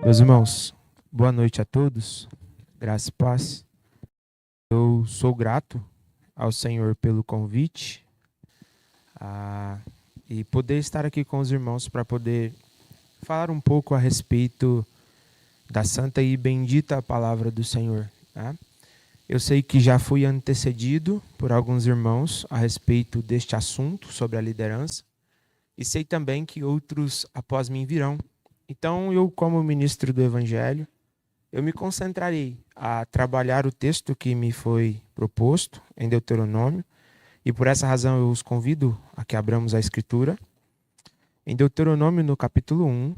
Meus irmãos, boa noite a todos, graça e paz. Eu sou grato ao Senhor pelo convite e poder estar aqui com os irmãos para poder falar um pouco a respeito da santa e bendita palavra do Senhor. Tá? Eu sei que já fui antecedido por alguns irmãos a respeito deste assunto sobre a liderança e sei também que outros após mim virão. Então, eu, como ministro do Evangelho, eu me concentrarei a trabalhar o texto que me foi proposto em Deuteronômio, e por essa razão eu os convido a que abramos a Escritura. Em Deuteronômio, no capítulo 1,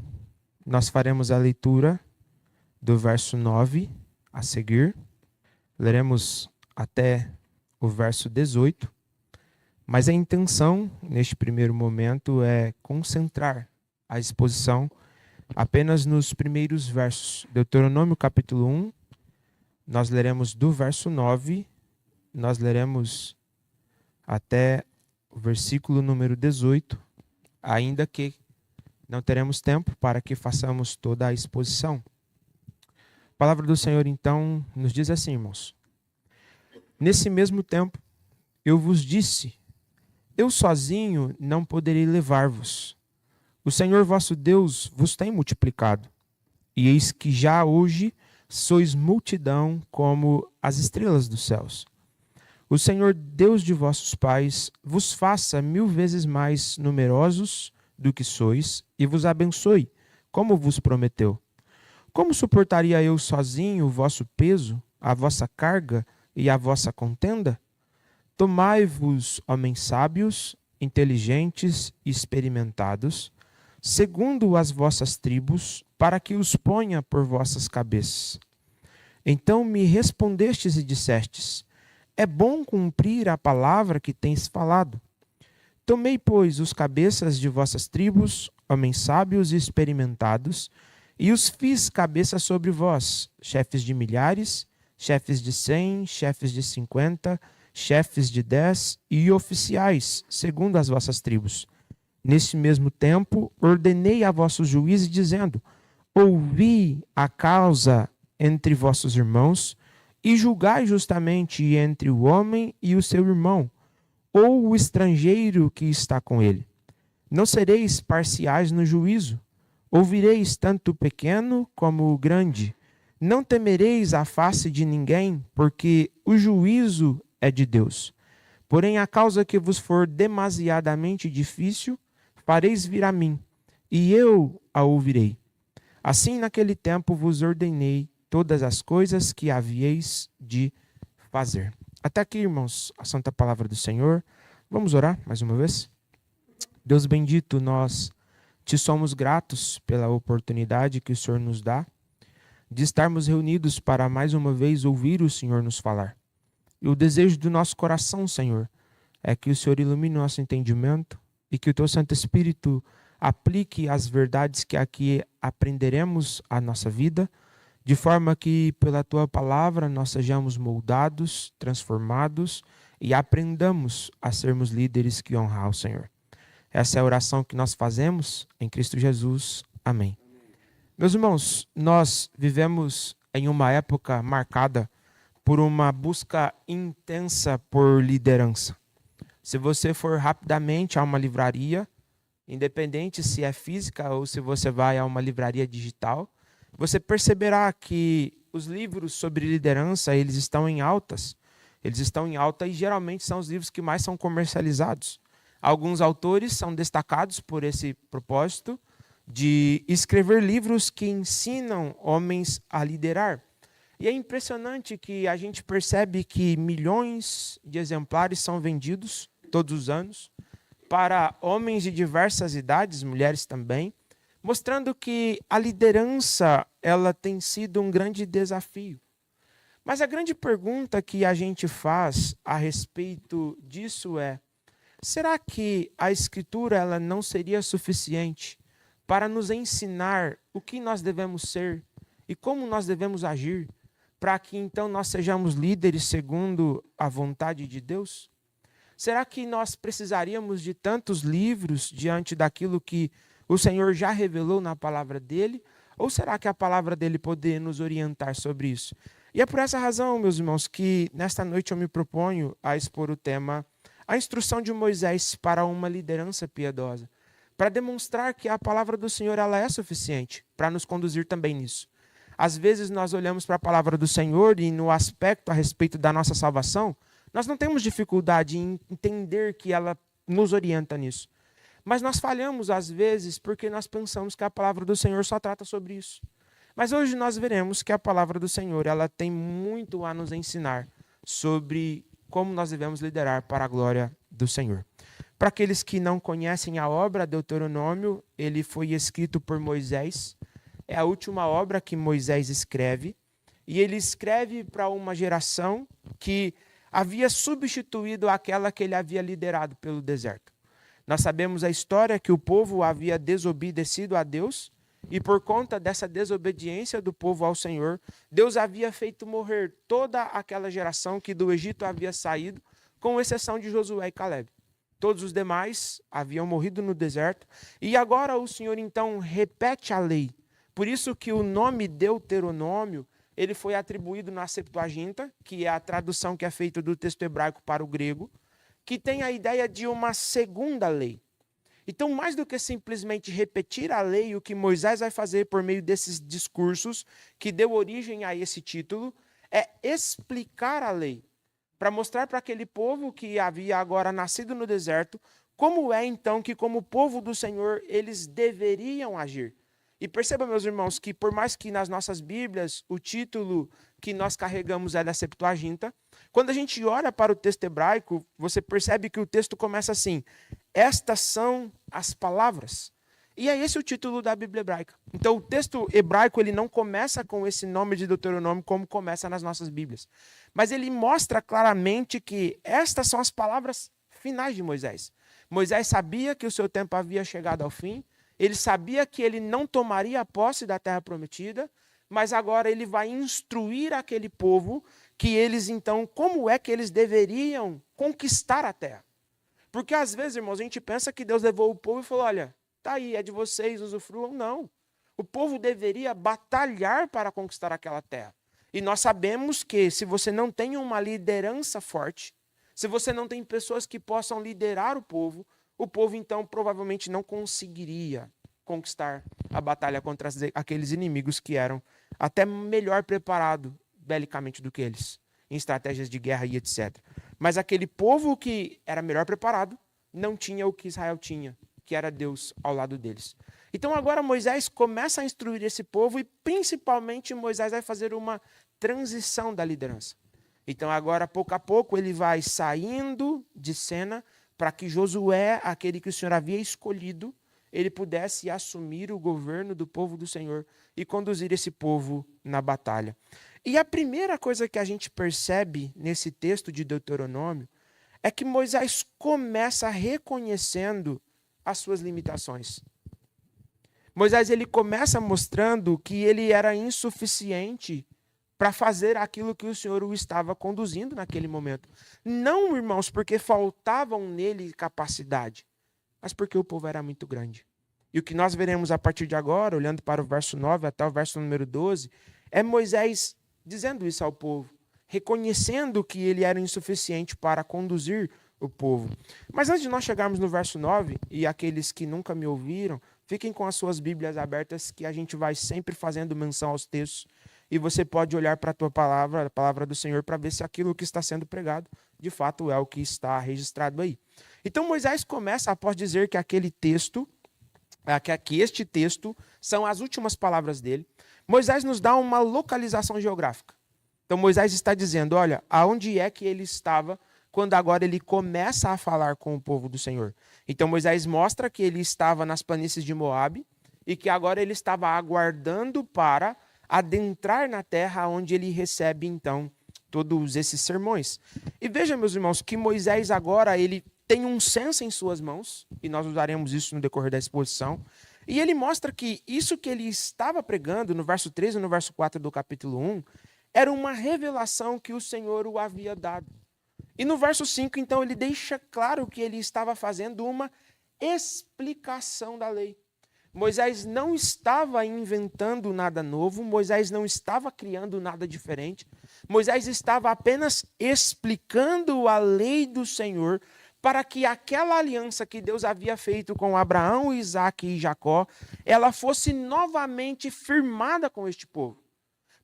nós faremos a leitura do verso 9 a seguir. Leremos até o verso 18, mas a intenção, neste primeiro momento, é concentrar a exposição apenas nos primeiros versos. Deuteronômio capítulo 1, nós leremos do verso 9, nós leremos até o versículo número 18, ainda que não teremos tempo para que façamos toda a exposição. A palavra do Senhor, então, nos diz assim, irmãos: nesse mesmo tempo, eu vos disse, eu sozinho não poderei levar-vos. O Senhor vosso Deus vos tem multiplicado, e eis que já hoje sois multidão como as estrelas dos céus. O Senhor Deus de vossos pais vos faça 1000 vezes mais numerosos do que sois, e vos abençoe, como vos prometeu. Como suportaria eu sozinho o vosso peso, a vossa carga e a vossa contenda? Tomai-vos, homens sábios, inteligentes e experimentados, segundo as vossas tribos, para que os ponha por vossas cabeças. Então me respondestes e dissestes: é bom cumprir a palavra que tens falado. Tomei, pois, os cabeças de vossas tribos, homens sábios e experimentados, e os fiz cabeça sobre vós, chefes de milhares, chefes de 100, chefes de 50, chefes de 10 e oficiais, segundo as vossas tribos. Nesse mesmo tempo, ordenei a vossos juízes, dizendo: ouvi a causa entre vossos irmãos, e julgai justamente entre o homem e o seu irmão, ou o estrangeiro que está com ele. Não sereis parciais no juízo, ouvireis tanto o pequeno como o grande. Não temereis a face de ninguém, porque o juízo é de Deus. Porém, a causa que vos for demasiadamente difícil, fareis vir a mim, e eu a ouvirei. Assim, naquele tempo vos ordenei todas as coisas que havíeis de fazer. Até aqui, irmãos, a santa palavra do Senhor. Vamos orar mais uma vez? Deus bendito, nós te somos gratos pela oportunidade que o Senhor nos dá de estarmos reunidos para mais uma vez ouvir o Senhor nos falar. E o desejo do nosso coração, Senhor, é que o Senhor ilumine o nosso entendimento, e que o Teu Santo Espírito aplique as verdades que aqui aprenderemos à nossa vida, de forma que pela Tua palavra nós sejamos moldados, transformados e aprendamos a sermos líderes que honram ao Senhor. Essa é a oração que nós fazemos em Cristo Jesus. Amém. Meus irmãos, nós vivemos em uma época marcada por uma busca intensa por liderança. Se você for rapidamente a uma livraria, independente se é física ou se você vai a uma livraria digital, você perceberá que os livros sobre liderança, eles estão em altas. Eles estão em alta e geralmente são os livros que mais são comercializados. Alguns autores são destacados por esse propósito de escrever livros que ensinam homens a liderar. E é impressionante que a gente percebe que milhões de exemplares são vendidos todos os anos para homens de diversas idades, mulheres também, mostrando que a liderança ela tem sido um grande desafio. Mas a grande pergunta que a gente faz a respeito disso é: será que a Escritura ela não seria suficiente para nos ensinar o que nós devemos ser e como nós devemos agir, para que então nós sejamos líderes segundo a vontade de Deus? Será que nós precisaríamos de tantos livros diante daquilo que o Senhor já revelou na palavra dele? Ou será que a palavra dele poderia nos orientar sobre isso? E é por essa razão, meus irmãos, que nesta noite eu me proponho a expor o tema a instrução de Moisés para uma liderança piedosa, para demonstrar que a palavra do Senhor ela é suficiente para nos conduzir também nisso. Às vezes nós olhamos para a palavra do Senhor e no aspecto a respeito da nossa salvação, nós não temos dificuldade em entender que ela nos orienta nisso. Mas nós falhamos às vezes porque nós pensamos que a palavra do Senhor só trata sobre isso. Mas hoje nós veremos que a palavra do Senhor ela tem muito a nos ensinar sobre como nós devemos liderar para a glória do Senhor. Para aqueles que não conhecem a obra Deuteronômio, ele foi escrito por Moisés. É a última obra que Moisés escreve. E ele escreve para uma geração que havia substituído aquela que ele havia liderado pelo deserto. Nós sabemos a história que o povo havia desobedecido a Deus. E por conta dessa desobediência do povo ao Senhor, Deus havia feito morrer toda aquela geração que do Egito havia saído, com exceção de Josué e Caleb. Todos os demais haviam morrido no deserto. E agora o Senhor então repete a lei. Por isso que o nome Deuteronômio, ele foi atribuído na Septuaginta, que é a tradução que é feita do texto hebraico para o grego, que tem a ideia de uma segunda lei. Então, mais do que simplesmente repetir a lei, o que Moisés vai fazer por meio desses discursos que deu origem a esse título é explicar a lei, para mostrar para aquele povo que havia agora nascido no deserto, como é então que como povo do Senhor eles deveriam agir. E perceba, meus irmãos, que por mais que nas nossas Bíblias o título que nós carregamos é da Septuaginta, quando a gente olha para o texto hebraico, você percebe que o texto começa assim: estas são as palavras. E é esse o título da Bíblia hebraica. Então o texto hebraico ele não começa com esse nome de Deuteronômio como começa nas nossas Bíblias. Mas ele mostra claramente que estas são as palavras finais de Moisés. Moisés sabia que o seu tempo havia chegado ao fim. Ele sabia que ele não tomaria posse da terra prometida, mas agora ele vai instruir aquele povo que eles então, como é que eles deveriam conquistar a terra. Porque às vezes, irmãos, a gente pensa que Deus levou o povo e falou, olha, tá aí, é de vocês, usufruam. Não. O povo deveria batalhar para conquistar aquela terra. E nós sabemos que se você não tem uma liderança forte, se você não tem pessoas que possam liderar o povo então provavelmente não conseguiria conquistar a batalha contra aqueles inimigos que eram até melhor preparados belicamente do que eles, em estratégias de guerra e etc. Mas aquele povo que era melhor preparado não tinha o que Israel tinha, que era Deus ao lado deles. Então agora Moisés começa a instruir esse povo e principalmente Moisés vai fazer uma transição da liderança. Então agora, pouco a pouco, ele vai saindo de cena para que Josué, aquele que o Senhor havia escolhido, ele pudesse assumir o governo do povo do Senhor e conduzir esse povo na batalha. E a primeira coisa que a gente percebe nesse texto de Deuteronômio é que Moisés começa reconhecendo as suas limitações. Moisés ele começa mostrando que ele era insuficiente para fazer aquilo que o Senhor o estava conduzindo naquele momento. Não, irmãos, porque faltavam nele capacidade, mas porque o povo era muito grande. E o que nós veremos a partir de agora, olhando para o verso 9 até o verso número 12, é Moisés dizendo isso ao povo, reconhecendo que ele era insuficiente para conduzir o povo. Mas antes de nós chegarmos no verso 9, e aqueles que nunca me ouviram, fiquem com as suas Bíblias abertas, que a gente vai sempre fazendo menção aos textos. E você pode olhar para a tua palavra, a palavra do Senhor, para ver se aquilo que está sendo pregado, de fato, é o que está registrado aí. Então Moisés começa após dizer que aquele texto, que este texto são as últimas palavras dele. Moisés nos dá uma localização geográfica. Então Moisés está dizendo, olha, aonde é que ele estava quando agora ele começa a falar com o povo do Senhor. Então Moisés mostra que ele estava nas planícies de Moabe e que agora ele estava aguardando para adentrar na terra onde ele recebe, então, todos esses sermões. E veja, meus irmãos, que Moisés agora, ele tem um censo em suas mãos, e nós usaremos isso no decorrer da exposição, e ele mostra que isso que ele estava pregando no verso 13 e no verso 4 do capítulo 1, era uma revelação que o Senhor o havia dado. E no verso 5, então, ele deixa claro que ele estava fazendo uma explicação da lei. Moisés não estava inventando nada novo, Moisés não estava criando nada diferente. Moisés estava apenas explicando a lei do Senhor para que aquela aliança que Deus havia feito com Abraão, Isaque e Jacó, ela fosse novamente firmada com este povo.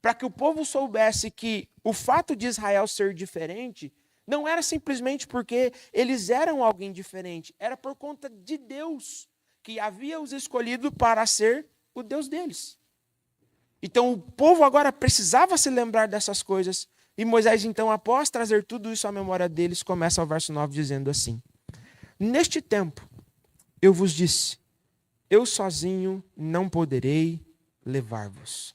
Para que o povo soubesse que o fato de Israel ser diferente não era simplesmente porque eles eram alguém diferente, era por conta de Deus, que havia os escolhido para ser o Deus deles. Então o povo agora precisava se lembrar dessas coisas. E Moisés, então, após trazer tudo isso à memória deles, começa o verso 9 dizendo assim: neste tempo eu vos disse, eu sozinho não poderei levar-vos.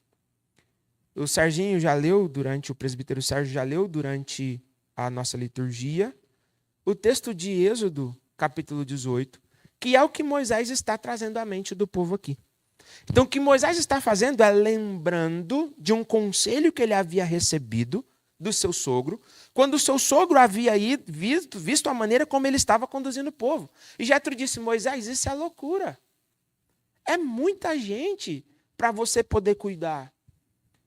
O Serginho já leu o presbítero Sérgio já leu durante a nossa liturgia o texto de Êxodo, capítulo 18, que é o que Moisés está trazendo à mente do povo aqui. Então, o que Moisés está fazendo é lembrando de um conselho que ele havia recebido do seu sogro, quando o seu sogro havia visto a maneira como ele estava conduzindo o povo. E Jetro disse: Moisés, isso é loucura. É muita gente para você poder cuidar.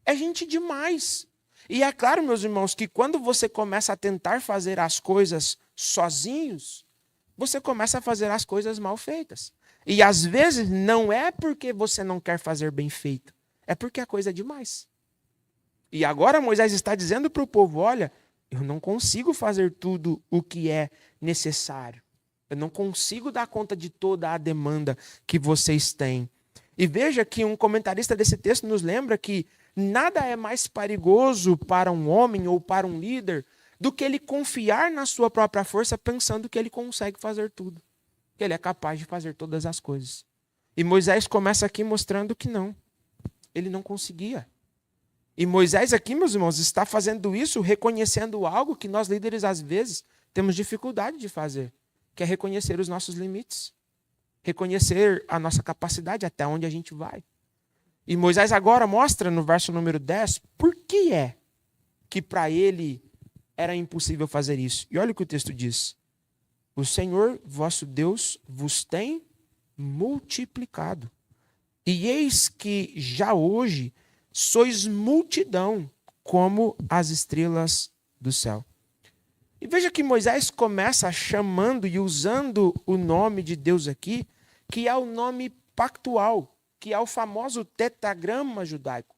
É gente demais. E é claro, meus irmãos, que quando você começa a tentar fazer as coisas sozinhos, você começa a fazer as coisas mal feitas. E às vezes não é porque você não quer fazer bem feito, é porque a coisa é demais. E agora Moisés está dizendo para o povo: olha, eu não consigo fazer tudo o que é necessário. Eu não consigo dar conta de toda a demanda que vocês têm. E veja que um comentarista desse texto nos lembra que nada é mais perigoso para um homem ou para um líder do que ele confiar na sua própria força pensando que ele consegue fazer tudo, que ele é capaz de fazer todas as coisas. E Moisés começa aqui mostrando que não, ele não conseguia. E Moisés aqui, meus irmãos, está fazendo isso reconhecendo algo que nós líderes às vezes temos dificuldade de fazer, que é reconhecer os nossos limites, reconhecer a nossa capacidade, até onde a gente vai. E Moisés agora mostra no verso número 10 por que é que para ele era impossível fazer isso. E olha o que o texto diz: o Senhor, vosso Deus, vos tem multiplicado. E eis que já hoje sois multidão como as estrelas do céu. E veja que Moisés começa chamando e usando o nome de Deus aqui, que é o nome pactual, que é o famoso tetragrama judaico.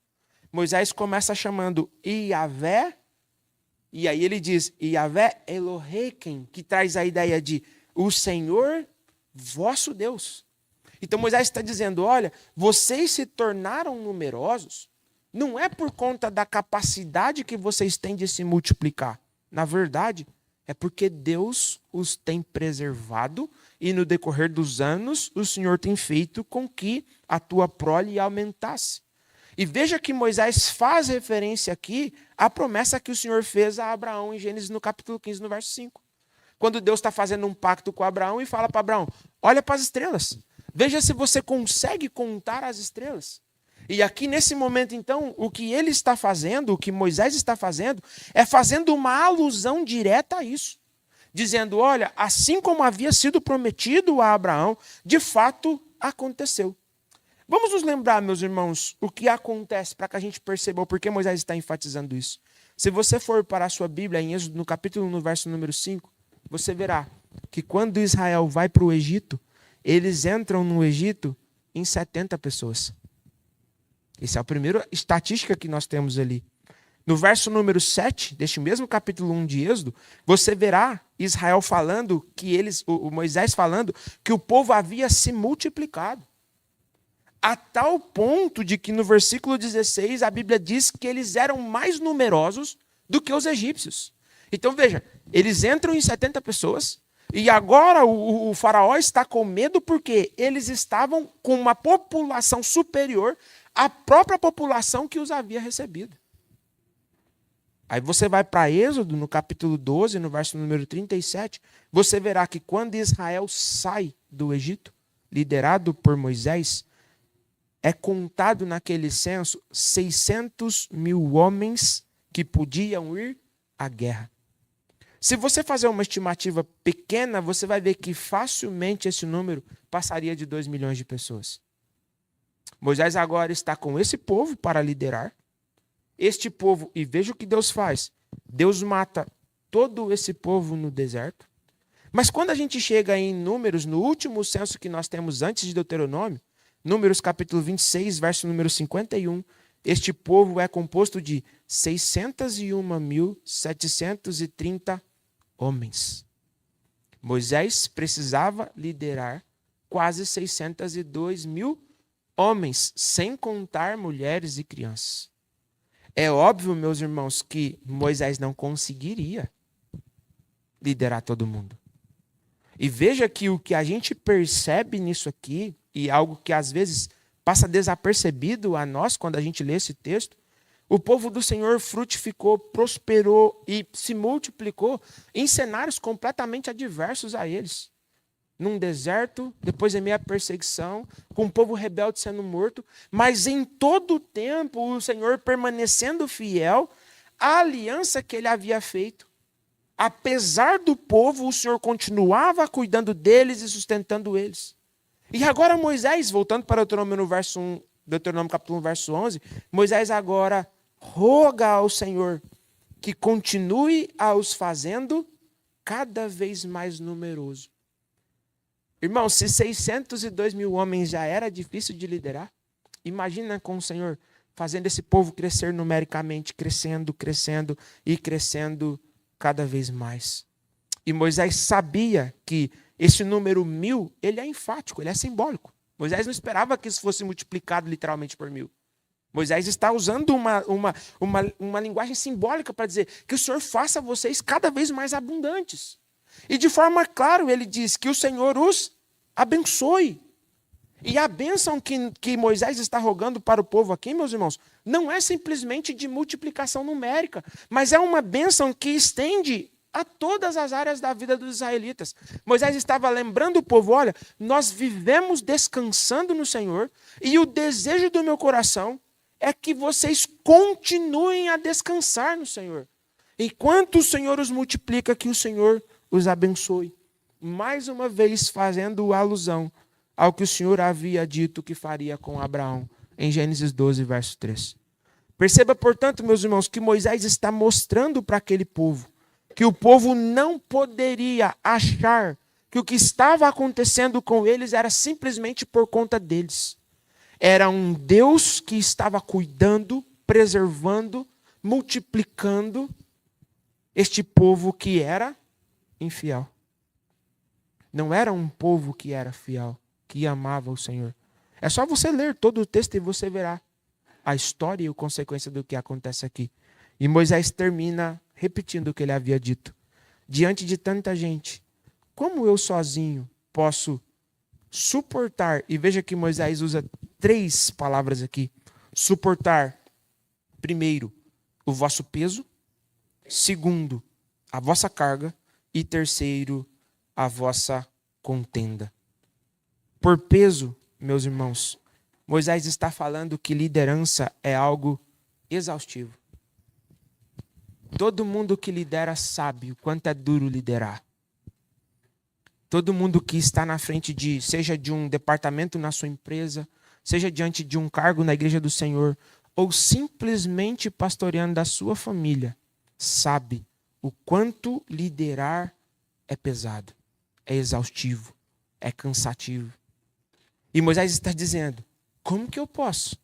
Moisés começa chamando Iavé, e aí ele diz Iavé Eloheiken, que traz a ideia de o Senhor vosso Deus. Então Moisés está dizendo: olha, vocês se tornaram numerosos, não é por conta da capacidade que vocês têm de se multiplicar. Na verdade, é porque Deus os tem preservado e no decorrer dos anos o Senhor tem feito com que a tua prole aumentasse. E veja que Moisés faz referência aqui à promessa que o Senhor fez a Abraão em Gênesis no capítulo 15, no verso 5. Quando Deus está fazendo um pacto com Abraão e fala para Abraão: olha para as estrelas, veja se você consegue contar as estrelas. E aqui nesse momento, então, o que ele está fazendo, o que Moisés está fazendo, é fazendo uma alusão direta a isso. Dizendo: olha, assim como havia sido prometido a Abraão, de fato aconteceu. Vamos nos lembrar, meus irmãos, o que acontece para que a gente perceba o porquê Moisés está enfatizando isso. Se você for para a sua Bíblia, em Êxodo, no capítulo 1, no verso número 5, você verá que quando Israel vai para o Egito, eles entram no Egito em 70 pessoas. Essa é a primeira estatística que nós temos ali. No verso número 7, deste mesmo capítulo 1 de Êxodo, você verá Israel falando que o Moisés falando que o povo havia se multiplicado. A tal ponto de que no versículo 16 a Bíblia diz que eles eram mais numerosos do que os egípcios. Então veja, eles entram em 70 pessoas e agora o faraó está com medo porque eles estavam com uma população superior à própria população que os havia recebido. Aí você vai para Êxodo, no capítulo 12, no verso número 37, você verá que quando Israel sai do Egito, liderado por Moisés, é contado naquele censo 600 mil homens que podiam ir à guerra. Se você fazer uma estimativa pequena, você vai ver que facilmente esse número passaria de 2 milhões de pessoas. Moisés agora está com esse povo para liderar. Este povo, e veja o que Deus faz. Deus mata todo esse povo no deserto. Mas quando a gente chega em Números, no último censo que nós temos antes de Deuteronômio, Números capítulo 26, verso número 51, este povo é composto de 601.730 homens. Moisés precisava liderar quase 602 mil homens, sem contar mulheres e crianças. É óbvio, meus irmãos, que Moisés não conseguiria liderar todo mundo. E veja que o que a gente percebe nisso aqui, e algo que às vezes passa desapercebido a nós quando a gente lê esse texto, o povo do Senhor frutificou, prosperou e se multiplicou em cenários completamente adversos a eles. Num deserto, depois em meio à perseguição, com o povo rebelde sendo morto, mas em todo o tempo o Senhor permanecendo fiel à aliança que ele havia feito. Apesar do povo, o Senhor continuava cuidando deles e sustentando eles. E agora Moisés, voltando para Deuteronômio capítulo 1, verso 11, Moisés agora roga ao Senhor que continue a os fazendo cada vez mais numeroso. Irmão, se 602 mil homens já era difícil de liderar, imagina com o Senhor fazendo esse povo crescer numericamente, crescendo, crescendo e crescendo cada vez mais. E Moisés sabia que esse número 1000, ele é enfático, ele é simbólico. Moisés não esperava que isso fosse multiplicado literalmente por 1000. Moisés está usando uma linguagem simbólica para dizer que o Senhor faça vocês cada vez mais abundantes. E de forma clara ele diz que o Senhor os abençoe. E a bênção que Moisés está rogando para o povo aqui, meus irmãos, não é simplesmente de multiplicação numérica, mas é uma bênção que estende a todas as áreas da vida dos israelitas. Moisés estava lembrando o povo, olha, nós vivemos descansando no Senhor, e o desejo do meu coração é que vocês continuem a descansar no Senhor. Enquanto o Senhor os multiplica, que o Senhor os abençoe. Mais uma vez fazendo alusão ao que o Senhor havia dito que faria com Abraão, em Gênesis 12, verso 3. Perceba, portanto, meus irmãos, que Moisés está mostrando para aquele povo que o povo não poderia achar que o que estava acontecendo com eles era simplesmente por conta deles. Era um Deus que estava cuidando, preservando, multiplicando este povo que era infiel. Não era um povo que era fiel, que amava o Senhor. É só você ler todo o texto e você verá a história e a consequência do que acontece aqui. E Moisés termina repetindo o que ele havia dito. Diante de tanta gente, como eu sozinho posso suportar? E veja que Moisés usa 3 palavras aqui. Suportar, primeiro, o vosso peso. Segundo, a vossa carga. E terceiro, a vossa contenda. Por peso, meus irmãos, Moisés está falando que liderança é algo exaustivo. Todo mundo que lidera sabe o quanto é duro liderar. Todo mundo que está na frente seja de um departamento na sua empresa, seja diante de um cargo na igreja do Senhor, ou simplesmente pastoreando da sua família, sabe o quanto liderar é pesado, é exaustivo, é cansativo. E Moisés está dizendo, como que eu posso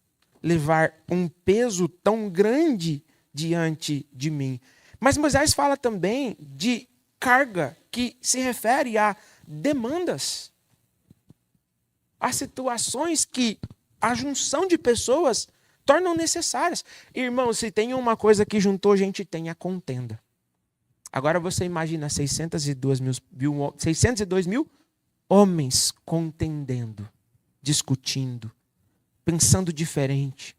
levar um peso tão grande diante de mim? Mas Moisés fala também de carga, que se refere a demandas, a situações que a junção de pessoas tornam necessárias. Irmãos, se tem uma coisa que juntou gente, tem a contenda. Agora você imagina 602 mil homens contendendo, discutindo, pensando diferente.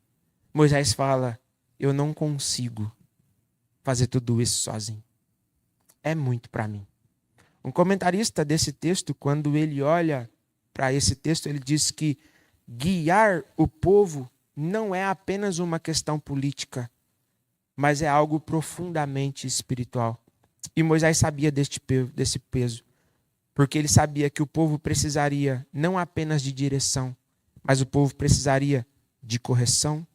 Moisés fala, eu não consigo fazer tudo isso sozinho. É muito para mim. Um comentarista desse texto, quando ele olha para esse texto, ele diz que guiar o povo não é apenas uma questão política, mas é algo profundamente espiritual. E Moisés sabia desse peso, porque ele sabia que o povo precisaria não apenas de direção, mas o povo precisaria de correção.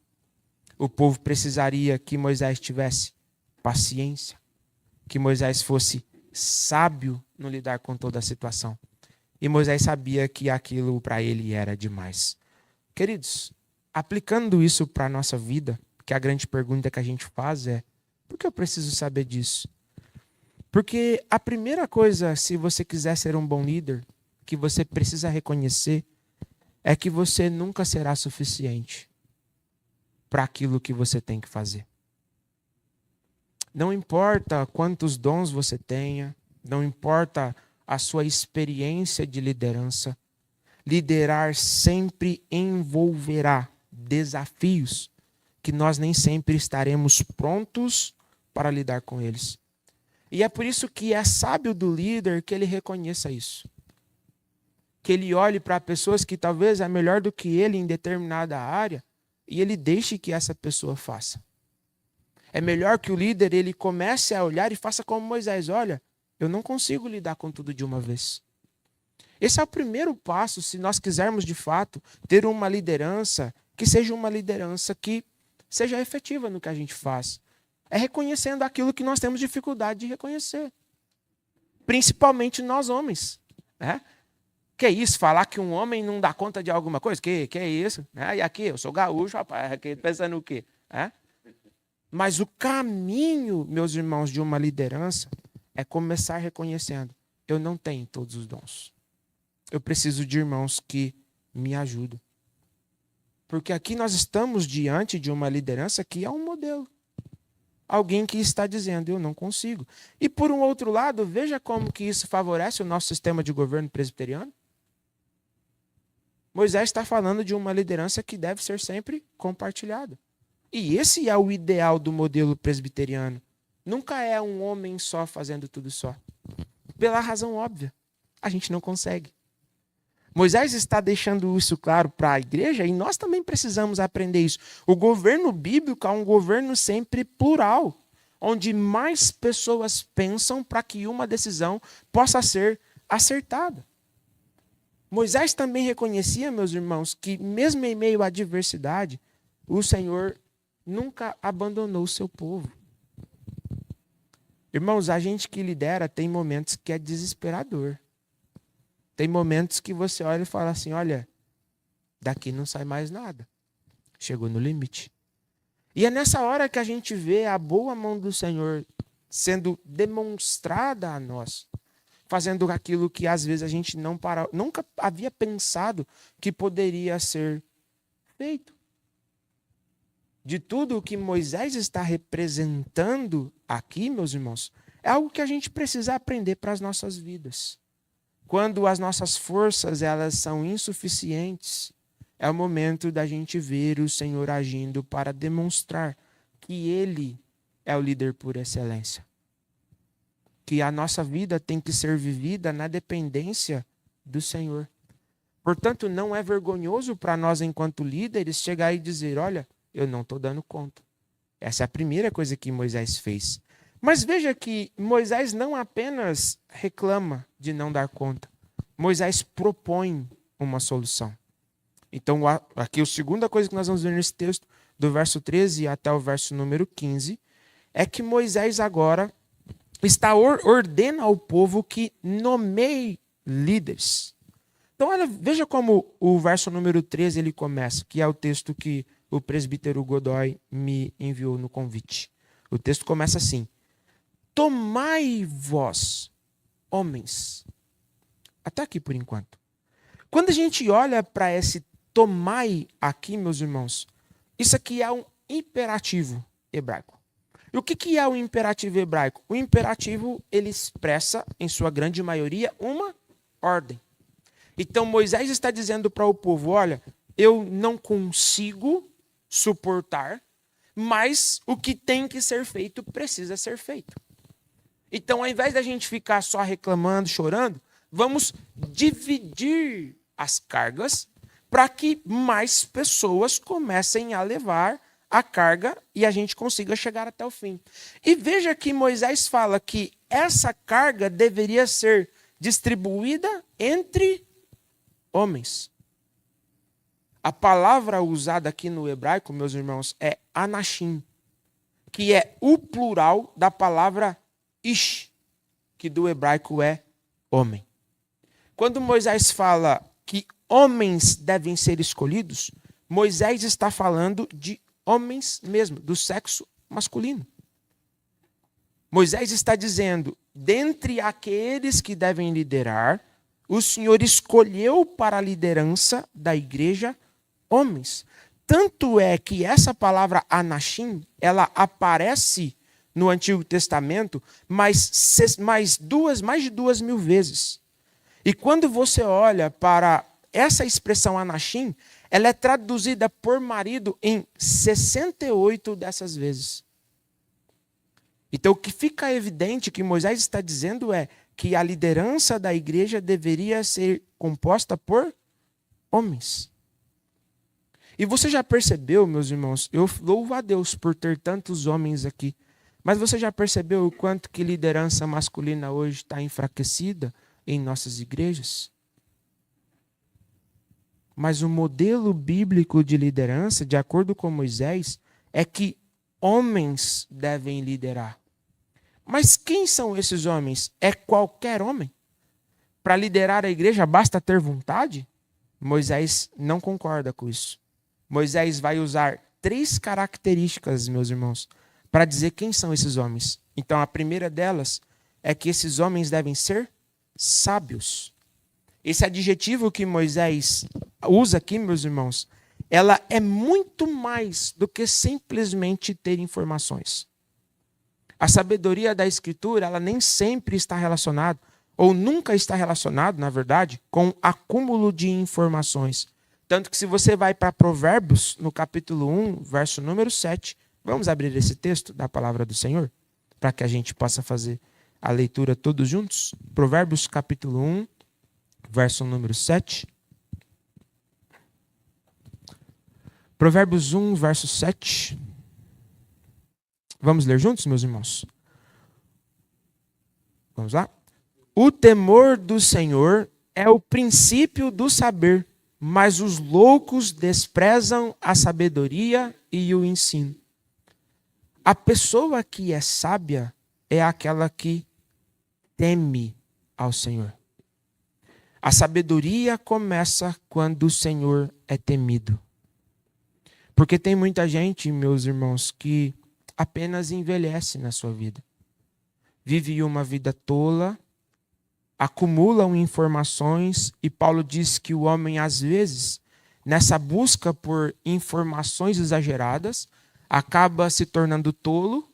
O povo precisaria que Moisés tivesse paciência, que Moisés fosse sábio no lidar com toda a situação. E Moisés sabia que aquilo para ele era demais. Queridos, aplicando isso para a nossa vida, que a grande pergunta que a gente faz é: por que eu preciso saber disso? Porque a primeira coisa, se você quiser ser um bom líder, que você precisa reconhecer, é que você nunca será suficiente para aquilo que você tem que fazer. Não importa quantos dons você tenha, não importa a sua experiência de liderança, liderar sempre envolverá desafios que nós nem sempre estaremos prontos para lidar com eles. E é por isso que é sábio do líder que ele reconheça isso. Que ele olhe para pessoas que talvez é melhor do que ele em determinada área e ele deixe que essa pessoa faça. É melhor que o líder ele comece a olhar e faça como Moisés. Olha, eu não consigo lidar com tudo de uma vez. Esse é o primeiro passo se nós quisermos de fato ter uma liderança que seja uma liderança que seja efetiva no que a gente faz. É reconhecendo aquilo que nós temos dificuldade de reconhecer. Principalmente nós homens. Né? Que é isso? Falar que um homem não dá conta de alguma coisa? Que é isso? E aqui, eu sou gaúcho, rapaz, aqui pensando o quê? Mas o caminho, meus irmãos, de uma liderança é começar reconhecendo: eu não tenho todos os dons. Eu preciso de irmãos que me ajudam. Porque aqui nós estamos diante de uma liderança que é um modelo. Alguém que está dizendo: eu não consigo. E por um outro lado, veja como que isso favorece o nosso sistema de governo presbiteriano. Moisés está falando de uma liderança que deve ser sempre compartilhada. E esse é o ideal do modelo presbiteriano. Nunca é um homem só fazendo tudo só. Pela razão óbvia, a gente não consegue. Moisés está deixando isso claro para a igreja e nós também precisamos aprender isso. O governo bíblico é um governo sempre plural, onde mais pessoas pensam para que uma decisão possa ser acertada. Moisés também reconhecia, meus irmãos, que mesmo em meio à diversidade, o Senhor nunca abandonou o seu povo. Irmãos, a gente que lidera tem momentos que é desesperador. Tem momentos que você olha e fala assim: olha, daqui não sai mais nada. Chegou no limite. E é nessa hora que a gente vê a boa mão do Senhor sendo demonstrada a nós, fazendo aquilo que às vezes a gente nunca havia pensado que poderia ser feito. De tudo o que Moisés está representando aqui, meus irmãos, é algo que a gente precisa aprender para as nossas vidas. Quando as nossas forças elas são insuficientes, é o momento da gente ver o Senhor agindo para demonstrar que Ele é o líder por excelência. Que a nossa vida tem que ser vivida na dependência do Senhor. Portanto, não é vergonhoso para nós, enquanto líderes, chegar e dizer: olha, eu não estou dando conta. Essa é a primeira coisa que Moisés fez. Mas veja que Moisés não apenas reclama de não dar conta. Moisés propõe uma solução. Então, aqui a segunda coisa que nós vamos ver nesse texto, do verso 13 até o verso número 15, é que Moisés agora ordena ao povo que nomeie líderes. Então, olha, veja como o verso número 13 ele começa, que é o texto que o presbítero Godoy me enviou no convite. O texto começa assim: tomai vós, homens. Até aqui por enquanto. Quando a gente olha para esse tomai aqui, meus irmãos, isso aqui é um imperativo hebraico. E o que é o imperativo hebraico? O imperativo, ele expressa, em sua grande maioria, uma ordem. Então Moisés está dizendo para o povo: olha, eu não consigo suportar, mas o que tem que ser feito precisa ser feito. Então, ao invés da gente ficar só reclamando, chorando, vamos dividir as cargas para que mais pessoas comecem a levar a carga e a gente consiga chegar até o fim. E veja que Moisés fala que essa carga deveria ser distribuída entre homens. A palavra usada aqui no hebraico, meus irmãos, é anashim, que é o plural da palavra ish, que do hebraico é homem. Quando Moisés fala que homens devem ser escolhidos, Moisés está falando de homens mesmo, do sexo masculino. Moisés está dizendo, dentre aqueles que devem liderar, o Senhor escolheu para a liderança da igreja homens. Tanto é que essa palavra anashim, ela aparece no Antigo Testamento mais de 2.000 vezes. E quando você olha para essa expressão anashim, ela é traduzida por marido em 68 dessas vezes. Então, o que fica evidente que Moisés está dizendo é que a liderança da igreja deveria ser composta por homens. E você já percebeu, meus irmãos, eu louvo a Deus por ter tantos homens aqui, mas você já percebeu o quanto que liderança masculina hoje está enfraquecida em nossas igrejas? Mas o modelo bíblico de liderança, de acordo com Moisés, é que homens devem liderar. Mas quem são esses homens? É qualquer homem? Para liderar a igreja basta ter vontade? Moisés não concorda com isso. Moisés vai usar 3 características, meus irmãos, para dizer quem são esses homens. Então, a primeira delas é que esses homens devem ser sábios. Esse adjetivo que Moisés usa aqui, meus irmãos, ela é muito mais do que simplesmente ter informações. A sabedoria da Escritura, ela nem sempre está relacionada, ou nunca está relacionada, na verdade, com acúmulo de informações. Tanto que se você vai para Provérbios, no capítulo 1, verso número 7, vamos abrir esse texto da palavra do Senhor, para que a gente possa fazer a leitura todos juntos. Provérbios capítulo 1, verso número 7. Provérbios 1, verso 7. Vamos ler juntos, meus irmãos? Vamos lá? O temor do Senhor é o princípio do saber, mas os loucos desprezam a sabedoria e o ensino. A pessoa que é sábia é aquela que teme ao Senhor. A sabedoria começa quando o Senhor é temido. Porque tem muita gente, meus irmãos, que apenas envelhece na sua vida. Vive uma vida tola, acumulam informações, e Paulo diz que o homem, às vezes, nessa busca por informações exageradas, acaba se tornando tolo,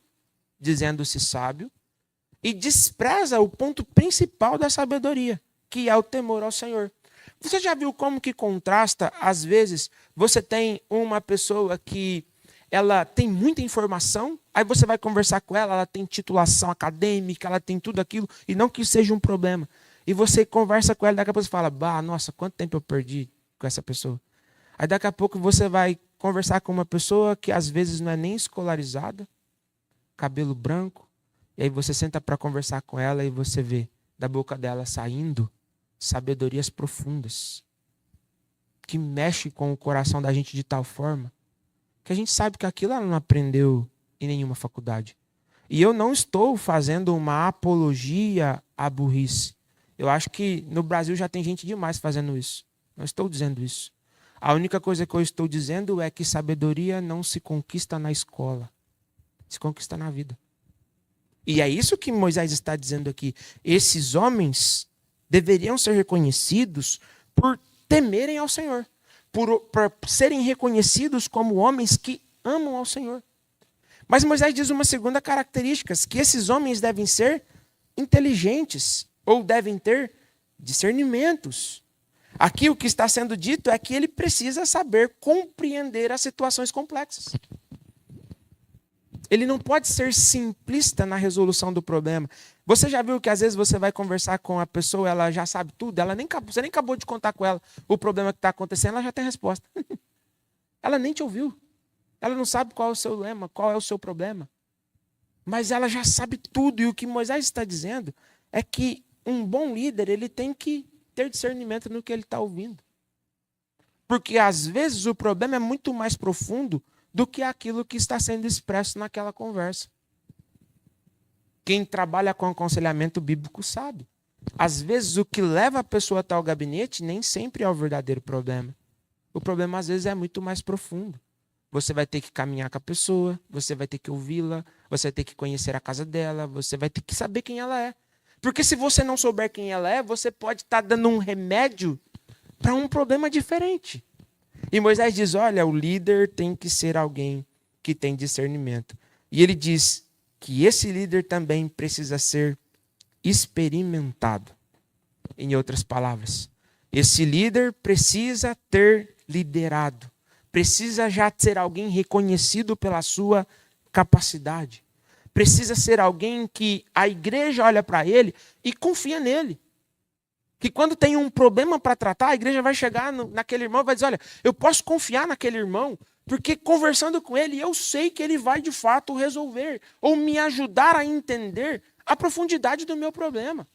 dizendo-se sábio, e despreza o ponto principal da sabedoria, que é o temor ao Senhor. Você já viu como que contrasta, às vezes, você tem uma pessoa que ela tem muita informação, aí você vai conversar com ela, ela tem titulação acadêmica, ela tem tudo aquilo, e não que isso seja um problema. E você conversa com ela, daqui a pouco você fala, nossa, quanto tempo eu perdi com essa pessoa. Aí daqui a pouco você vai conversar com uma pessoa que às vezes não é nem escolarizada, cabelo branco, e aí você senta para conversar com ela e você vê da boca dela saindo sabedorias profundas, que mexe com o coração da gente de tal forma que a gente sabe que aquilo ela não aprendeu em nenhuma faculdade. E eu não estou fazendo uma apologia à burrice. Eu acho que no Brasil já tem gente demais fazendo isso. Não estou dizendo isso. A única coisa que eu estou dizendo é que sabedoria não se conquista na escola. Se conquista na vida. E é isso que Moisés está dizendo aqui. Esses homens deveriam ser reconhecidos por temerem ao Senhor. Por serem reconhecidos como homens que amam ao Senhor. Mas Moisés diz uma segunda característica, que esses homens devem ser inteligentes, ou devem ter discernimentos. Aqui o que está sendo dito é que ele precisa saber compreender as situações complexas. Ele não pode ser simplista na resolução do problema. Você já viu que às vezes você vai conversar com a pessoa, ela já sabe tudo, você nem acabou de contar com ela o problema que está acontecendo, ela já tem a resposta. Ela nem te ouviu. Ela não sabe qual é o seu lema, qual é o seu problema. Mas ela já sabe tudo. E o que Moisés está dizendo é que um bom líder, ele tem que ter discernimento no que ele está ouvindo. Porque às vezes o problema é muito mais profundo do que aquilo que está sendo expresso naquela conversa. Quem trabalha com aconselhamento bíblico sabe. Às vezes o que leva a pessoa até o gabinete nem sempre é o verdadeiro problema. O problema às vezes é muito mais profundo. Você vai ter que caminhar com a pessoa, você vai ter que ouvi-la, você vai ter que conhecer a casa dela, você vai ter que saber quem ela é. Porque se você não souber quem ela é, você pode estar dando um remédio para um problema diferente. E Moisés diz, olha, o líder tem que ser alguém que tem discernimento. E ele diz que esse líder também precisa ser experimentado. Em outras palavras, esse líder precisa ter liderado. Precisa já ser alguém reconhecido pela sua capacidade. Precisa ser alguém que a igreja olha para ele e confia nele. Que quando tem um problema para tratar, a igreja vai chegar naquele irmão e vai dizer, olha, eu posso confiar naquele irmão, porque conversando com ele, eu sei que ele vai de fato resolver, ou me ajudar a entender a profundidade do meu problema.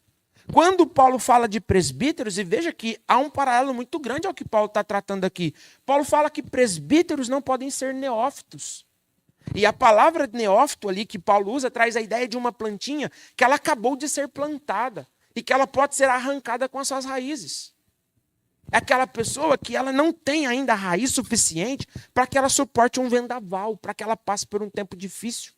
Quando Paulo fala de presbíteros, e veja que há um paralelo muito grande ao que Paulo está tratando aqui. Paulo fala que presbíteros não podem ser neófitos. E a palavra neófito ali que Paulo usa traz a ideia de uma plantinha que ela acabou de ser plantada e que ela pode ser arrancada com as suas raízes. É aquela pessoa que ela não tem ainda a raiz suficiente para que ela suporte um vendaval, para que ela passe por um tempo difícil.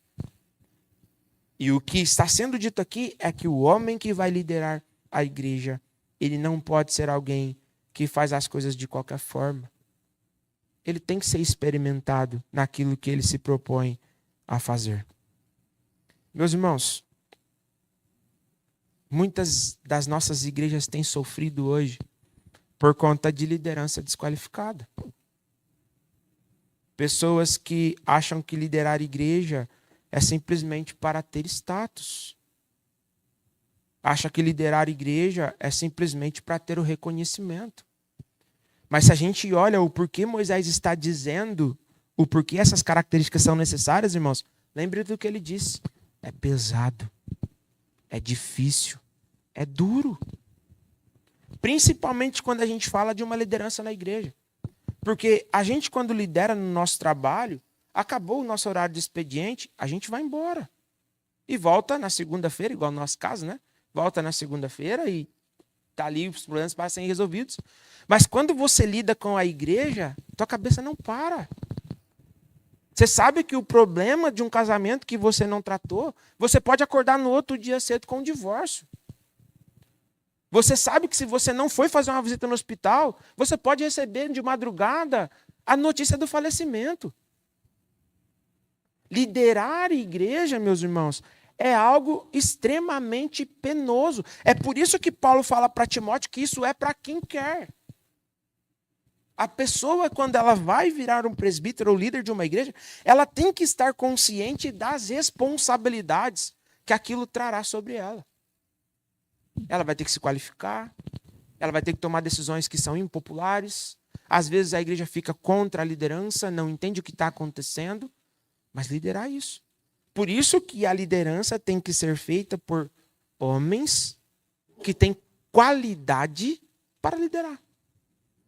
E o que está sendo dito aqui é que o homem que vai liderar a igreja, ele não pode ser alguém que faz as coisas de qualquer forma. Ele tem que ser experimentado naquilo que ele se propõe a fazer. Meus irmãos, muitas das nossas igrejas têm sofrido hoje por conta de liderança desqualificada. Pessoas que acham que liderar igreja é simplesmente para ter status. Acha que liderar igreja é simplesmente para ter o reconhecimento. Mas se a gente olha o porquê Moisés está dizendo, o porquê essas características são necessárias, irmãos, lembre do que ele disse. É pesado, é difícil, é duro. Principalmente quando a gente fala de uma liderança na igreja. Porque a gente, quando lidera no nosso trabalho, acabou o nosso horário de expediente, a gente vai embora. E volta na segunda-feira, igual no nosso caso, né? Volta na segunda-feira e está ali, os problemas para serem resolvidos. Mas quando você lida com a igreja, tua cabeça não para. Você sabe que o problema de um casamento que você não tratou, você pode acordar no outro dia cedo com um divórcio. Você sabe que se você não foi fazer uma visita no hospital, você pode receber de madrugada a notícia do falecimento. Liderar a igreja, meus irmãos, é algo extremamente penoso. É por isso que Paulo fala para Timóteo que isso é para quem quer. A pessoa, quando ela vai virar um presbítero ou líder de uma igreja, ela tem que estar consciente das responsabilidades que aquilo trará sobre ela. Ela vai ter que se qualificar, ela vai ter que tomar decisões que são impopulares. Às vezes a igreja fica contra a liderança, não entende o que está acontecendo, mas liderar isso. Por isso que a liderança tem que ser feita por homens que têm qualidade para liderar.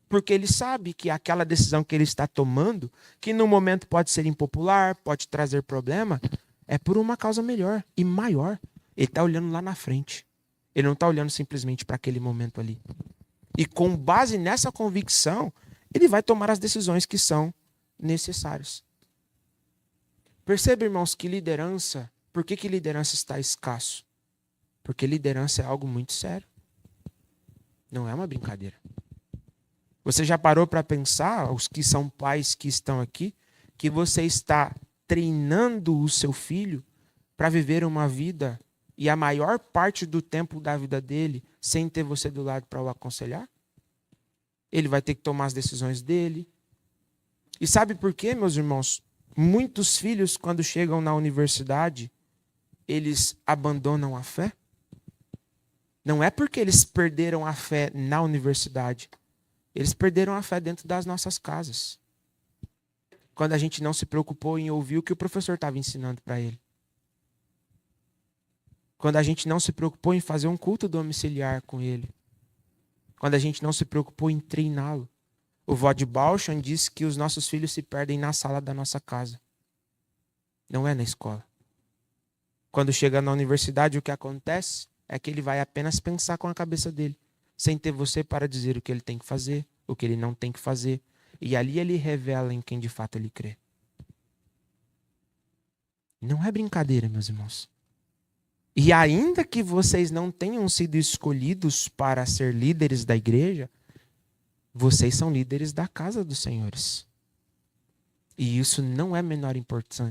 Porque ele sabe que aquela decisão que ele está tomando, que no momento pode ser impopular, pode trazer problema, é por uma causa melhor e maior. Ele está olhando lá na frente. Ele não está olhando simplesmente para aquele momento ali. E com base nessa convicção, ele vai tomar as decisões que são necessárias. Perceba, irmãos, que liderança... Por que liderança está escasso? Porque liderança é algo muito sério. Não é uma brincadeira. Você já parou para pensar, os que são pais que estão aqui, que você está treinando o seu filho para viver uma vida e a maior parte do tempo da vida dele sem ter você do lado para o aconselhar? Ele vai ter que tomar as decisões dele. E sabe por quê, meus irmãos? Muitos filhos, quando chegam na universidade, eles abandonam a fé. Não é porque eles perderam a fé na universidade. Eles perderam a fé dentro das nossas casas. Quando a gente não se preocupou em ouvir o que o professor estava ensinando para ele. Quando a gente não se preocupou em fazer um culto domiciliar com ele. Quando a gente não se preocupou em treiná-lo. O Vod Balshan diz que os nossos filhos se perdem na sala da nossa casa. Não é na escola. Quando chega na universidade, o que acontece é que ele vai apenas pensar com a cabeça dele, sem ter você para dizer o que ele tem que fazer, o que ele não tem que fazer. E ali ele revela em quem de fato ele crê. Não é brincadeira, meus irmãos. E ainda que vocês não tenham sido escolhidos para ser líderes da igreja, vocês são líderes da casa dos senhores. E isso não é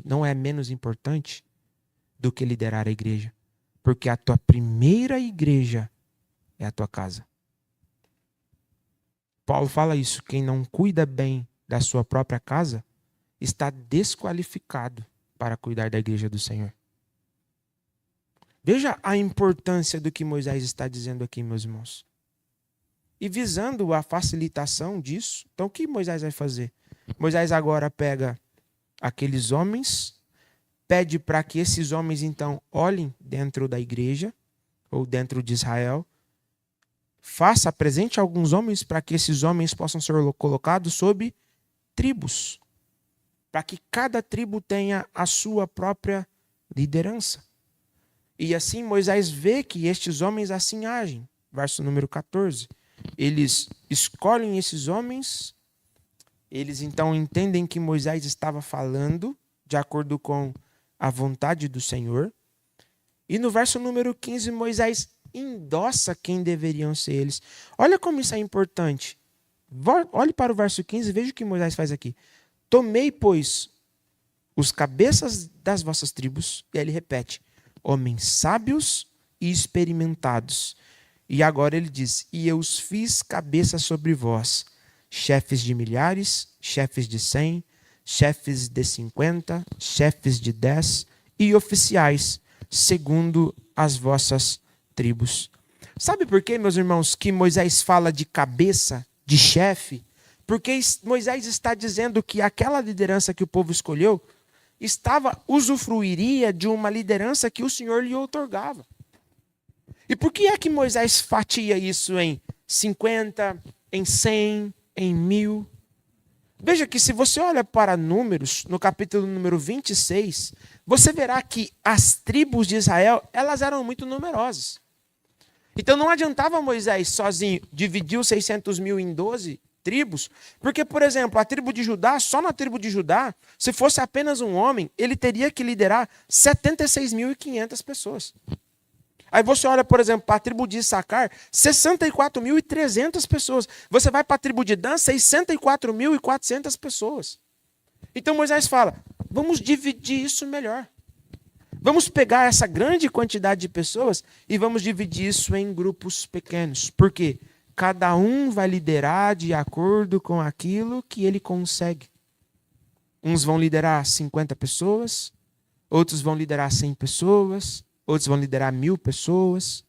não é menos importante do que liderar a igreja. Porque a tua primeira igreja é a tua casa. Paulo fala isso, quem não cuida bem da sua própria casa está desqualificado para cuidar da igreja do Senhor. Veja a importância do que Moisés está dizendo aqui, meus irmãos. E visando a facilitação disso, então o que Moisés vai fazer? Moisés agora pega aqueles homens, pede para que esses homens então olhem dentro da igreja, ou dentro de Israel, apresente alguns homens para que esses homens possam ser colocados sob tribos, para que cada tribo tenha a sua própria liderança. E assim Moisés vê que estes homens assim agem. Verso número 14. Eles escolhem esses homens, eles então entendem que Moisés estava falando de acordo com a vontade do Senhor. E no verso número 15, Moisés endossa quem deveriam ser eles. Olha como isso é importante. Olhe para o verso 15 e veja o que Moisés faz aqui. Tomei, pois, os cabeças das vossas tribos, e aí ele repete, homens sábios e experimentados. E agora ele diz, e eu os fiz cabeça sobre vós, chefes de milhares, chefes de 100, chefes de 50, chefes de 10 e oficiais, segundo as vossas tribos. Sabe por quê, meus irmãos, que Moisés fala de cabeça, de chefe? Porque Moisés está dizendo que aquela liderança que o povo escolheu usufruiria de uma liderança que o Senhor lhe outorgava. E por que é que Moisés fatia isso em 50, em 100, em 1000? Veja que se você olha para Números, no capítulo número 26, você verá que as tribos de Israel, elas eram muito numerosas. Então não adiantava Moisés sozinho dividir os 600 mil em 12 tribos, porque, por exemplo, a tribo de Judá, só na tribo de Judá, se fosse apenas um homem, ele teria que liderar 76.500 pessoas. Aí você olha, por exemplo, para a tribo de Issacar, 64.300 pessoas. Você vai para a tribo de Dan, 64.400 pessoas. Então Moisés fala, vamos dividir isso melhor. Vamos pegar essa grande quantidade de pessoas e vamos dividir isso em grupos pequenos. Por quê? Cada um vai liderar de acordo com aquilo que ele consegue. Uns vão liderar 50 pessoas, outros vão liderar 100 pessoas, outros vão liderar 1000 pessoas.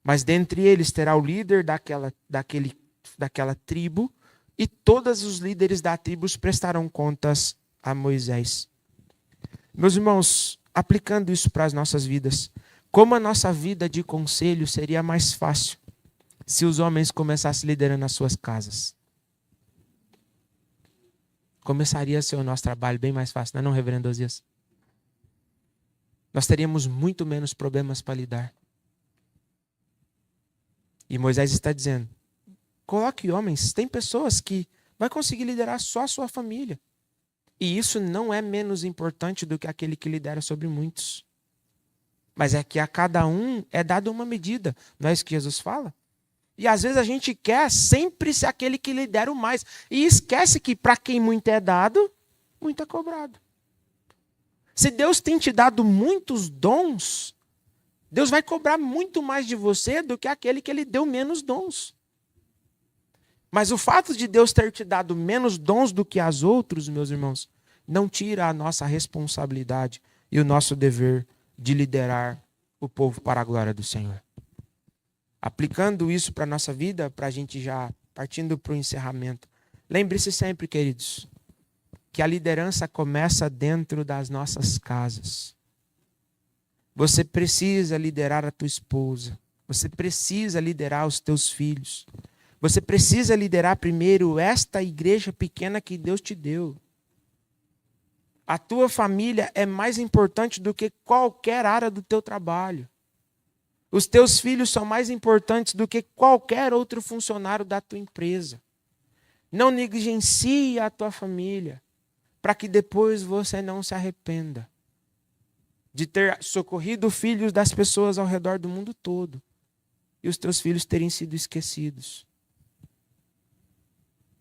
Mas dentre eles terá o líder daquela tribo e todos os líderes da tribo prestarão contas a Moisés. Meus irmãos, aplicando isso para as nossas vidas, como a nossa vida de conselho seria mais fácil se os homens começassem liderando as suas casas. Começaria a ser o nosso trabalho bem mais fácil, não é, reverendo Osias? Nós teríamos muito menos problemas para lidar. E Moisés está dizendo, coloque homens, tem pessoas que vai conseguir liderar só a sua família. E isso não é menos importante do que aquele que lidera sobre muitos. Mas é que a cada um é dada uma medida. Não é isso que Jesus fala? E às vezes a gente quer sempre ser aquele que lidera o mais. E esquece que para quem muito é dado, muito é cobrado. Se Deus tem te dado muitos dons, Deus vai cobrar muito mais de você do que aquele que lhe deu menos dons. Mas o fato de Deus ter te dado menos dons do que as outros, meus irmãos, não tira a nossa responsabilidade e o nosso dever de liderar o povo para a glória do Senhor. Aplicando isso para a nossa vida, para a gente já partindo para o encerramento. Lembre-se sempre, queridos, que a liderança começa dentro das nossas casas. Você precisa liderar a tua esposa. Você precisa liderar os teus filhos. Você precisa liderar primeiro esta igreja pequena que Deus te deu. A tua família é mais importante do que qualquer área do teu trabalho. Os teus filhos são mais importantes do que qualquer outro funcionário da tua empresa. Não negligencie a tua família, para que depois você não se arrependa de ter socorrido filhos das pessoas ao redor do mundo todo e os teus filhos terem sido esquecidos.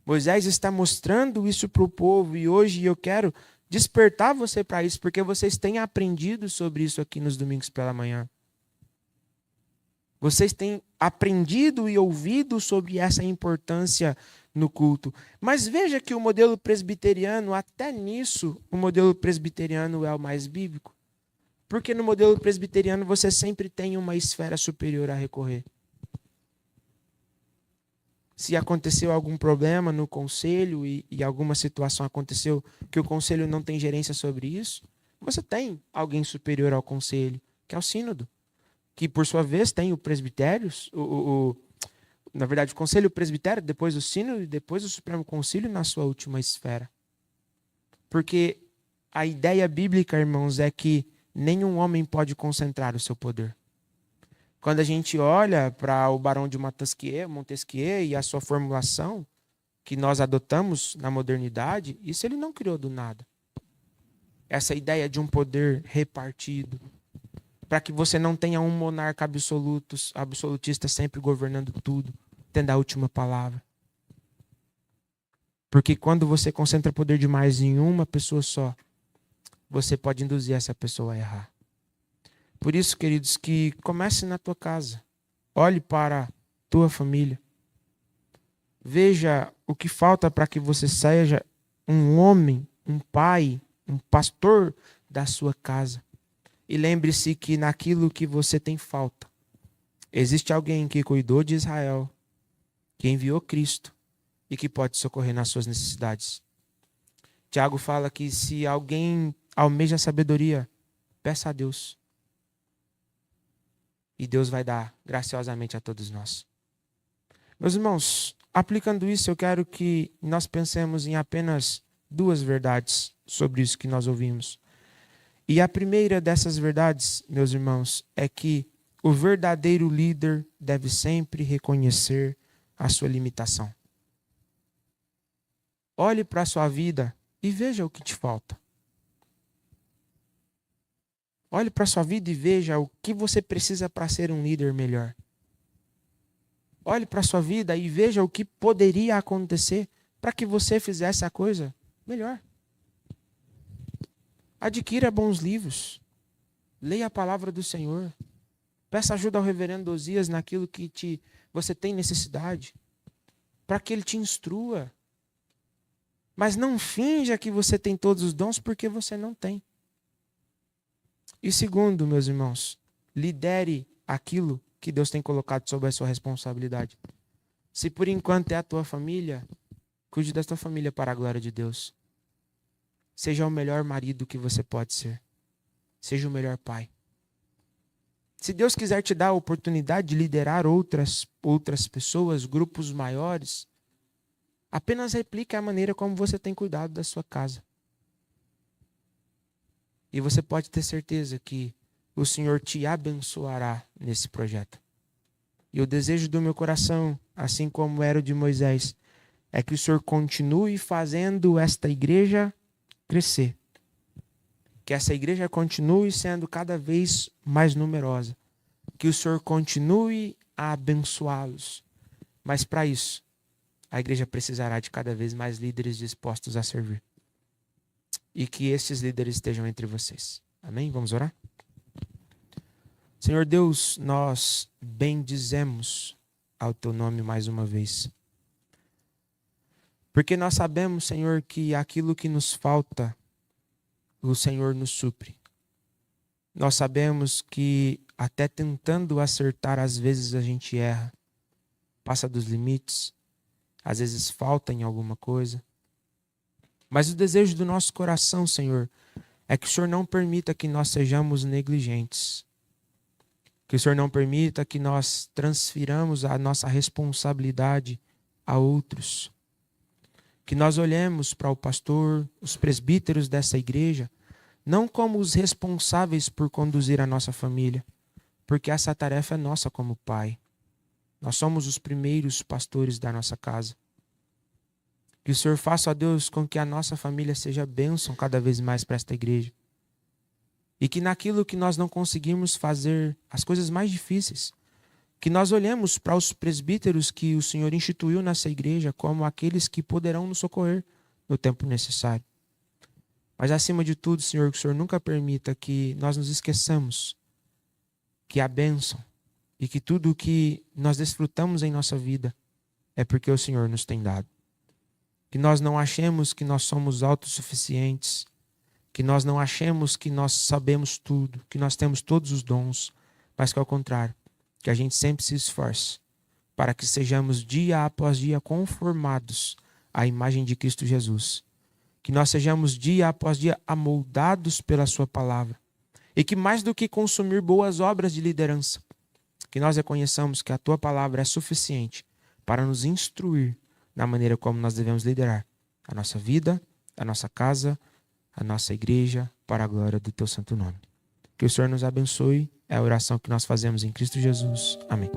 Moisés está mostrando isso para o povo e hoje eu quero despertar você para isso, porque vocês têm aprendido sobre isso aqui nos domingos pela manhã. Vocês têm aprendido e ouvido sobre essa importância no culto. Mas veja que o modelo presbiteriano, até nisso, o modelo presbiteriano é o mais bíblico. Porque no modelo presbiteriano você sempre tem uma esfera superior a recorrer. Se aconteceu algum problema no conselho e alguma situação aconteceu que o conselho não tem gerência sobre isso, você tem alguém superior ao conselho, que é o sínodo, que por sua vez tem o presbitério, na verdade o conselho presbitério, depois o sínodo e depois o supremo concílio na sua última esfera. Porque a ideia bíblica, irmãos, é que nenhum homem pode concentrar o seu poder. Quando a gente olha para o Barão de Montesquieu e a sua formulação, que nós adotamos na modernidade, isso ele não criou do nada. Essa ideia de um poder repartido, para que você não tenha um monarca absolutista sempre governando tudo, tendo a última palavra. Porque quando você concentra poder demais em uma pessoa só, você pode induzir essa pessoa a errar. Por isso, queridos, que comece na tua casa. Olhe para a tua família. Veja o que falta para que você seja um homem, um pai, um pastor da sua casa. E lembre-se que naquilo que você tem falta, existe alguém que cuidou de Israel, que enviou Cristo e que pode socorrer nas suas necessidades. Tiago fala que se alguém almeja sabedoria, peça a Deus. E Deus vai dar graciosamente a todos nós. Meus irmãos, aplicando isso, eu quero que nós pensemos em apenas duas verdades sobre isso que nós ouvimos. E a primeira dessas verdades, meus irmãos, é que o verdadeiro líder deve sempre reconhecer a sua limitação. Olhe para a sua vida e veja o que te falta. Olhe para a sua vida e veja o que você precisa para ser um líder melhor. Olhe para a sua vida e veja o que poderia acontecer para que você fizesse a coisa melhor. Adquira bons livros. Leia a palavra do Senhor. Peça ajuda ao reverendo Osias naquilo que você tem necessidade, para que ele te instrua. Mas não finja que você tem todos os dons porque você não tem. E segundo, meus irmãos, lidere aquilo que Deus tem colocado sob a sua responsabilidade. Se por enquanto é a tua família, cuide da tua família para a glória de Deus. Seja o melhor marido que você pode ser. Seja o melhor pai. Se Deus quiser te dar a oportunidade de liderar outras pessoas, grupos maiores, apenas replique a maneira como você tem cuidado da sua casa. E você pode ter certeza que o Senhor te abençoará nesse projeto. E o desejo do meu coração, assim como era o de Moisés, é que o Senhor continue fazendo esta igreja crescer. Que essa igreja continue sendo cada vez mais numerosa. Que o Senhor continue a abençoá-los. Mas para isso, a igreja precisará de cada vez mais líderes dispostos a servir. E que estes líderes estejam entre vocês. Amém? Vamos orar? Senhor Deus, nós bendizemos ao teu nome mais uma vez. Porque nós sabemos, Senhor, que aquilo que nos falta, o Senhor nos supre. Nós sabemos que até tentando acertar, às vezes a gente erra, passa dos limites, às vezes falta em alguma coisa. Mas o desejo do nosso coração, Senhor, é que o Senhor não permita que nós sejamos negligentes. Que o Senhor não permita que nós transfiramos a nossa responsabilidade a outros. Que nós olhemos para o pastor, os presbíteros dessa igreja, não como os responsáveis por conduzir a nossa família, porque essa tarefa é nossa como pai. Nós somos os primeiros pastores da nossa casa. Que o Senhor faça, ó Deus, com que a nossa família seja bênção cada vez mais para esta igreja. E que naquilo que nós não conseguimos fazer, as coisas mais difíceis, que nós olhemos para os presbíteros que o Senhor instituiu nessa igreja como aqueles que poderão nos socorrer no tempo necessário. Mas acima de tudo, Senhor, que o Senhor nunca permita que nós nos esqueçamos que a bênção e que tudo o que nós desfrutamos em nossa vida é porque o Senhor nos tem dado. Que nós não achemos que nós somos autossuficientes, que nós não achemos que nós sabemos tudo, que nós temos todos os dons, mas que ao contrário, que a gente sempre se esforce para que sejamos dia após dia conformados à imagem de Cristo Jesus. Que nós sejamos dia após dia amoldados pela sua palavra. E que mais do que consumir boas obras de liderança, que nós reconheçamos que a tua palavra é suficiente para nos instruir na maneira como nós devemos liderar a nossa vida, a nossa casa, a nossa igreja, para a glória do teu santo nome. Que o Senhor nos abençoe. É a oração que nós fazemos em Cristo Jesus. Amém.